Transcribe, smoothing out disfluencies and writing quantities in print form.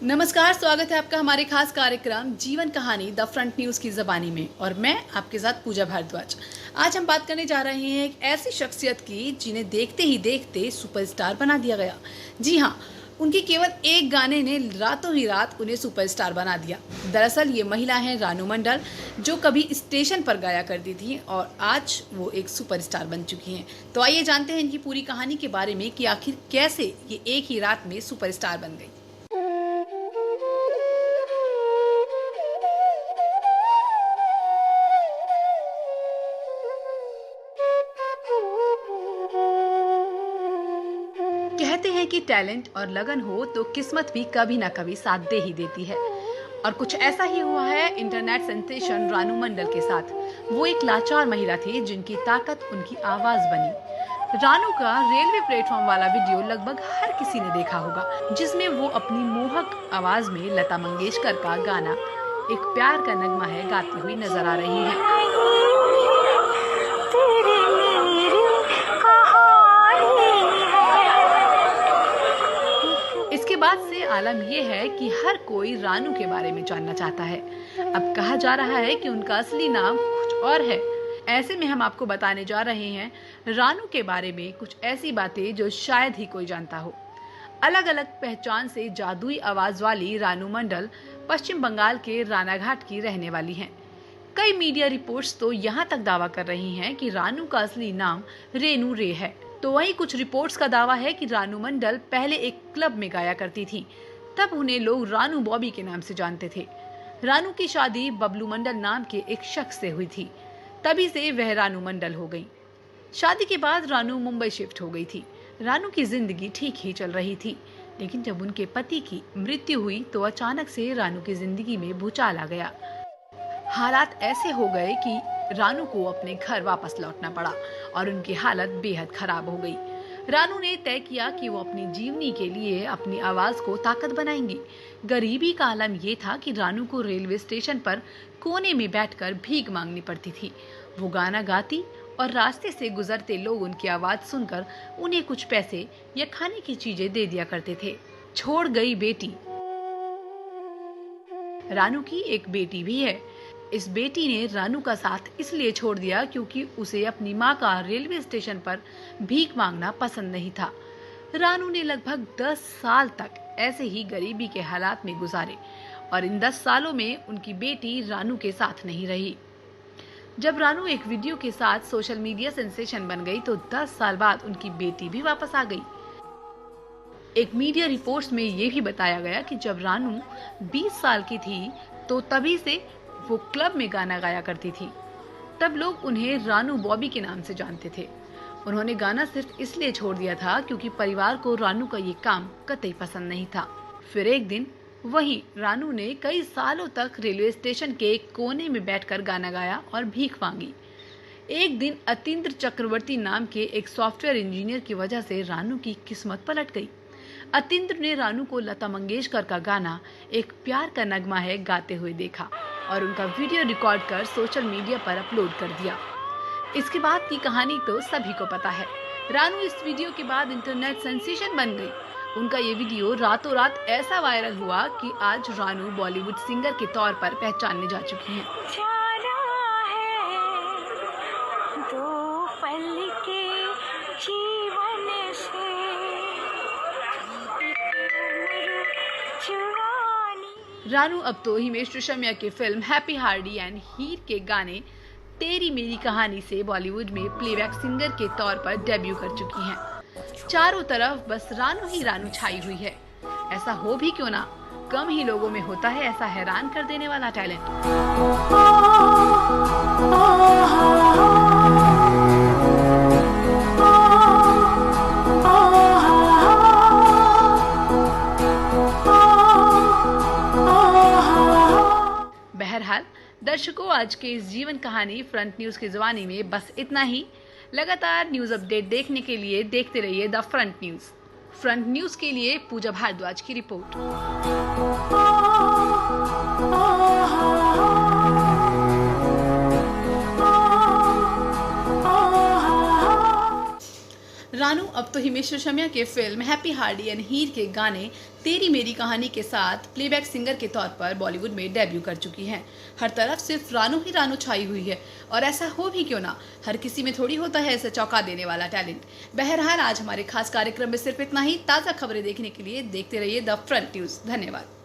नमस्कार, स्वागत है आपका हमारे खास कार्यक्रम जीवन कहानी द फ्रंट न्यूज़ की ज़बानी में और मैं आपके साथ पूजा भारद्वाज। आज हम बात करने जा रहे हैं एक ऐसी शख्सियत की जिन्हें देखते ही देखते सुपरस्टार बना दिया गया। जी हाँ, उनके केवल एक गाने ने रातों ही रात उन्हें सुपरस्टार बना दिया। दरअसल ये महिला हैं रानू मंडल, जो कभी स्टेशन पर गाया करती थी और आज वो एक सुपरस्टार बन चुकी हैं। तो आइए जानते हैं इनकी पूरी कहानी के बारे में कि आखिर कैसे ये एक ही रात में सुपरस्टार बन गई। कहते हैं कि टैलेंट और लगन हो तो किस्मत भी कभी ना कभी साथ दे ही देती है, और कुछ ऐसा ही हुआ है इंटरनेट सेंसेशन रानू मंडल के साथ। वो एक लाचार महिला थी जिनकी ताकत उनकी आवाज बनी। रानू का रेलवे प्लेटफॉर्म वाला वीडियो लगभग हर किसी ने देखा होगा, जिसमें वो अपनी मोहक आवाज में लता मंगेशकर का गाना एक प्यार का नगमा है गाती हुई नजर आ रही है। इसके बाद से आलम यह है कि हर कोई रानू के बारे में जानना चाहता है। अब कहा जा रहा है कि उनका असली नाम कुछ और है। ऐसे में हम आपको बताने जा रहे हैं रानू के बारे में कुछ ऐसी बातें जो शायद ही कोई जानता हो। अलग अलग पहचान से जादुई आवाज वाली रानू मंडल पश्चिम बंगाल के रानाघाट की रहने वाली हैं। कई मीडिया रिपोर्ट्स तो यहाँ तक दावा कर रही हैं कि रानू का असली नाम रेनू रे है। तो वहीं कुछ रिपोर्ट्स का दावा है कि रानू मंडल पहले एक क्लब में गाया करती थी, तब उन्हें लोग रानू बॉबी के नाम से जानते थे। रानू की शादी बबलू मंडल नाम के एक शख्स से हुई थी, तभी से वह रानू मंडल हो गई। शादी के बाद रानू मुंबई शिफ्ट हो गई थी। रानू की जिंदगी ठीक ही चल रही थी, लेकिन जब उनके पति की मृत्यु हुई तो अचानक से रानू की जिंदगी में भूचाल आ गया। हालात ऐसे हो गए कि रानू को अपने घर वापस लौटना पड़ा और उनकी हालत बेहद खराब हो गई। रानू ने तय किया कि वो अपनी जीवनी के लिए अपनी आवाज को ताकत बनाएंगी। गरीबी का आलम ये था कि रानू को रेलवे स्टेशन पर कोने में बैठकर भीख मांगनी पड़ती थी। वो गाना गाती और रास्ते से गुजरते लोग उनकी आवाज सुनकर उन्हें कुछ पैसे या खाने की चीजें दे दिया करते थे। छोड़ गई बेटी। रानू की एक बेटी भी है। इस बेटी ने रानू का साथ इसलिए छोड़ दिया क्योंकि उसे अपनी मां का रेलवे स्टेशन पर भीख मांगना पसंद नहीं था। रानू ने लगभग 10 साल तक ऐसे ही गरीबी के हालात में गुजारे और इन 10 सालों में उनकी बेटी रानू के साथ नहीं रही। जब रानू एक वीडियो के साथ सोशल मीडिया सेंसेशन बन गई तो 10 साल बाद उनकी बेटी भी वापस आ गई। एक मीडिया रिपोर्ट्स में ये भी बताया गया कि जब रानू 20 साल की थी तो तभी से वो क्लब में गाना गाया करती थी। तब लोग उन्हें रानू बॉबी के नाम से जानते थे। उन्होंने गाना सिर्फ इसलिए छोड़ दिया था क्योंकि परिवार को रानू का ये काम कतई पसंद नहीं था। फिर एक दिन वही रानू ने कई सालों तक रेलवे स्टेशन के एक कोने में बैठकर गाना गाया और भीख मांगी। एक दिन अतीन्द्र चक्रवर्ती नाम के एक सॉफ्टवेयर इंजीनियर की वजह से रानू की किस्मत पलट गई। अतीन्द्र ने रानू को लता मंगेशकर का गाना एक प्यार का नगमा है गाते हुए देखा और उनका वीडियो रिकॉर्ड कर सोशल मीडिया पर अपलोड कर दिया। इसके बाद की कहानी तो सभी को पता है। रानू इस वीडियो के बाद इंटरनेट सेंसेशन बन गई। उनका ये वीडियो रातों रात ऐसा वायरल हुआ कि आज रानू बॉलीवुड सिंगर के तौर पर पहचानने जा चुकी हैं। रानू अब तो हिमेश रेशमिया के फिल्म हैप्पी हार्डी एंड हीर के गाने तेरी मेरी कहानी से बॉलीवुड में प्लेबैक सिंगर के तौर पर डेब्यू कर चुकी हैं। चारों तरफ बस रानू ही रानू छाई हुई है। ऐसा हो भी क्यों ना, कम ही लोगों में होता है ऐसा हैरान कर देने वाला टैलेंट। बहरहाल दर्शकों, आज के इस जीवन कहानी फ्रंट न्यूज की ज़बानी में बस इतना ही। लगातार न्यूज अपडेट देखने के लिए देखते रहिए the front news. Front news के लिए पूजा भारद्वाज की रिपोर्ट। रानू अब तो हिमेश रेशमिया के फिल्म हैप्पी हार्डी एंड हीर के गाने तेरी मेरी कहानी के साथ प्लेबैक सिंगर के तौर पर बॉलीवुड में डेब्यू कर चुकी हैं। हर तरफ सिर्फ रानू ही रानू छाई हुई है और ऐसा हो भी क्यों ना, हर किसी में थोड़ी होता है ऐसा चौंका देने वाला टैलेंट। बहरहाल आज हमारे खास कार्यक्रम में सिर्फ इतना ही। ताज़ा खबरें देखने के लिए देखते रहिए द फ्रंट न्यूज़। धन्यवाद।